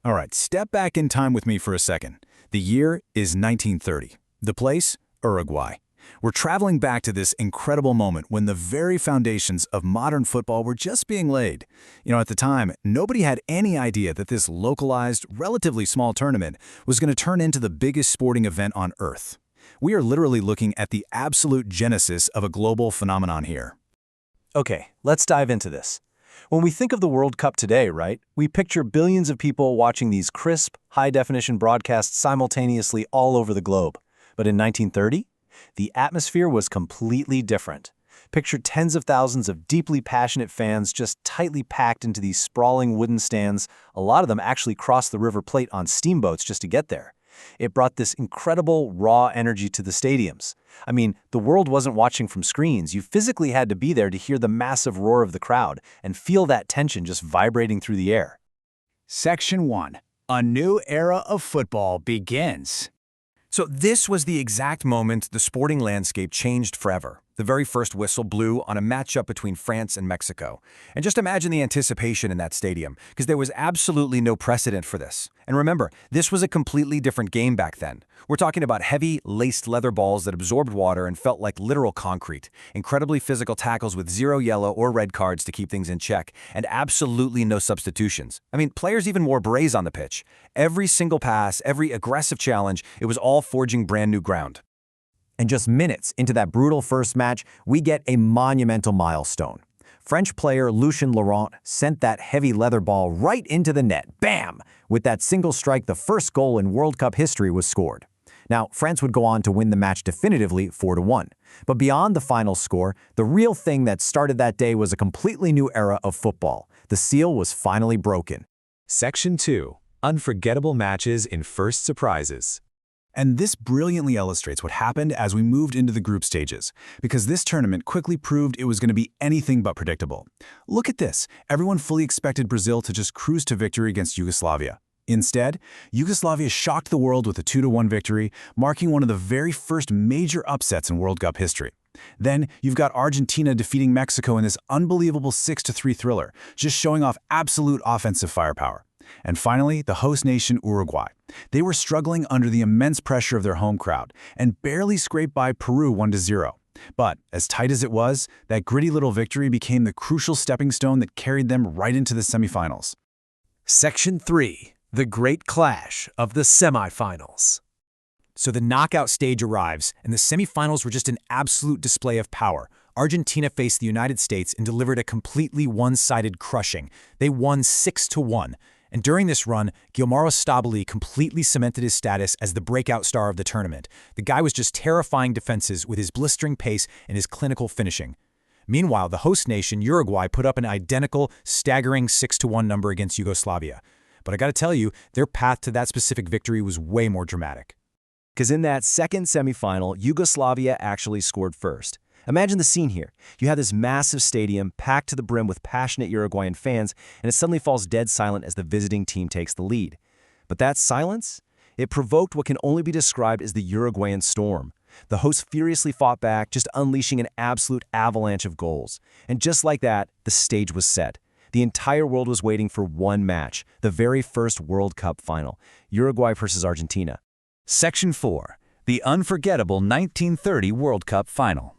All right, step back in time with me for a second. The year is 1930. The place? Uruguay. We're traveling back to this incredible moment when the very foundations of modern football were just being laid. At the time, nobody had any idea that this localized, relatively small tournament was going to turn into the biggest sporting event on Earth. We are literally looking at the absolute genesis of a global phenomenon here. Okay, let's dive into this. When we think of the World Cup today, right, we picture billions of people watching these crisp, high-definition broadcasts simultaneously all over the globe. But in 1930, the atmosphere was completely different. Picture tens of thousands of deeply passionate fans just tightly packed into these sprawling wooden stands. A lot of them actually crossed the River Plate on steamboats just to get there. It brought this incredible, raw energy to the stadiums. I mean, the world wasn't watching from screens. You physically had to be there to hear the massive roar of the crowd and feel that tension just vibrating through the air. Section 1. A new era of football begins. So this was the exact moment the sporting landscape changed forever. The very first whistle blew on a matchup between France and Mexico. And just imagine the anticipation in that stadium, because there was absolutely no precedent for this. And remember, this was a completely different game back then. We're talking about heavy, laced leather balls that absorbed water and felt like literal concrete, incredibly physical tackles with zero yellow or red cards to keep things in check, and absolutely no substitutions. I mean, players even wore berets on the pitch. Every single pass, every aggressive challenge, it was all forging brand new ground. And just minutes into that brutal first match, we get a monumental milestone. French player Lucien Laurent sent that heavy leather ball right into the net. Bam! With that single strike, the first goal in World Cup history was scored. Now, France would go on to win the match definitively 4-1. But beyond the final score, the real thing that started that day was a completely new era of football. The seal was finally broken. Section 2. Unforgettable matches in first surprises. And this brilliantly illustrates what happened as we moved into the group stages, because this tournament quickly proved it was going to be anything but predictable. Look at this. Everyone fully expected Brazil to just cruise to victory against Yugoslavia. Instead, Yugoslavia shocked the world with a 2-1 victory, marking one of the very first major upsets in World Cup history. Then, you've got Argentina defeating Mexico in this unbelievable 6-3 thriller, just showing off absolute offensive firepower. And finally, the host nation Uruguay. They were struggling under the immense pressure of their home crowd and barely scraped by Peru 1-0. But as tight as it was, that gritty little victory became the crucial stepping stone that carried them right into the semifinals. Section 3. The Great Clash of the Semifinals. So the knockout stage arrives, and the semifinals were just an absolute display of power. Argentina faced the United States and delivered a completely one-sided crushing. They won 6-1. And during this run, Guillermo Stabile completely cemented his status as the breakout star of the tournament. The guy was just terrifying defenses with his blistering pace and his clinical finishing. Meanwhile, the host nation, Uruguay, put up an identical, staggering 6-1 number against Yugoslavia. But I gotta tell you, their path to that specific victory was way more dramatic. Because in that second semifinal, Yugoslavia actually scored first. Imagine the scene here. You have this massive stadium packed to the brim with passionate Uruguayan fans, and it suddenly falls dead silent as the visiting team takes the lead. But that silence? It provoked what can only be described as the Uruguayan storm. The hosts furiously fought back, just unleashing an absolute avalanche of goals. And just like that, the stage was set. The entire world was waiting for one match, the very first World Cup final, Uruguay versus Argentina. Section 4. The unforgettable 1930 World Cup final.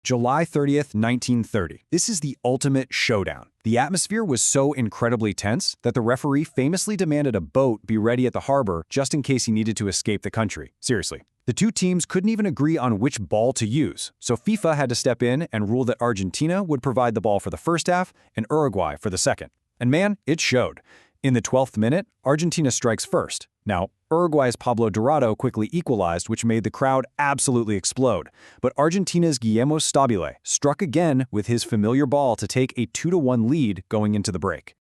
July 30th, 1930. This is the ultimate showdown. The atmosphere was so incredibly tense that the referee famously demanded a boat be ready at the harbor just in case he needed to escape the country. Seriously. The two teams couldn't even agree on which ball to use, so FIFA had to step in and rule that Argentina would provide the ball for the first half and Uruguay for the second. And man, it showed. In the 12th minute, Argentina strikes first. Now, Uruguay's Pablo Dorado quickly equalized, which made the crowd absolutely explode. But Argentina's Guillermo Stabile struck again with his familiar ball to take a 2-1 lead going into the break.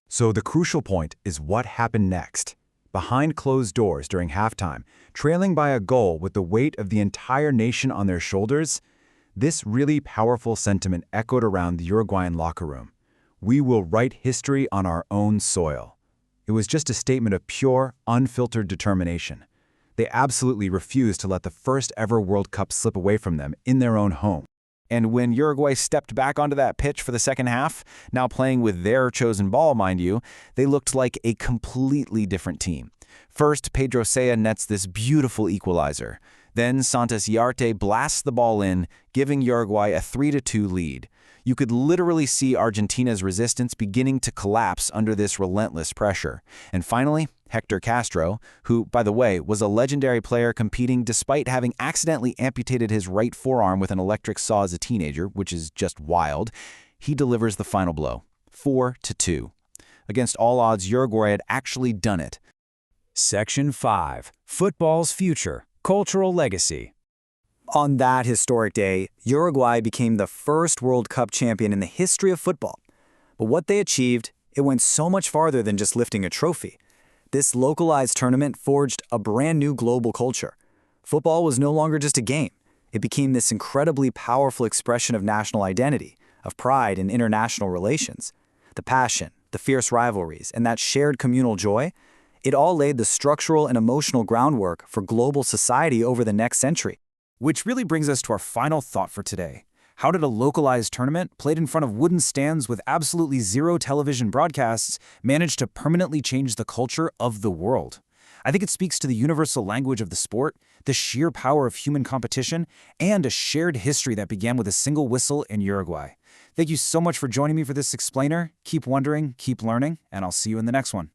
So the crucial point is what happened next. Behind closed doors during halftime, trailing by a goal with the weight of the entire nation on their shoulders, this really powerful sentiment echoed around the Uruguayan locker room. We will write history on our own soil. It was just a statement of pure, unfiltered determination. They absolutely refused to let the first ever World Cup slip away from them in their own home. And when Uruguay stepped back onto that pitch for the second half, now playing with their chosen ball, mind you, they looked like a completely different team. First, Pedro Sea nets this beautiful equalizer. Then Santos Ugarte blasts the ball in, giving Uruguay a 3-2 lead. You could literally see Argentina's resistance beginning to collapse under this relentless pressure. And finally, Hector Castro, who, by the way, was a legendary player competing despite having accidentally amputated his right forearm with an electric saw as a teenager, which is just wild, he delivers the final blow, 4-2. Against all odds, Uruguay had actually done it. Section 5. Football's Future. Cultural Legacy. On that historic day, Uruguay became the first World Cup champion in the history of football. But what they achieved, it went so much farther than just lifting a trophy. This localized tournament forged a brand new global culture. Football was no longer just a game. It became this incredibly powerful expression of national identity, of pride in international relations. The passion, the fierce rivalries, and that shared communal joy, it all laid the structural and emotional groundwork for global society over the next century. Which really brings us to our final thought for today. How did a localized tournament, played in front of wooden stands with absolutely zero television broadcasts, manage to permanently change the culture of the world? I think it speaks to the universal language of the sport, the sheer power of human competition, and a shared history that began with a single whistle in Uruguay. Thank you so much for joining me for this explainer. Keep wondering, keep learning, and I'll see you in the next one.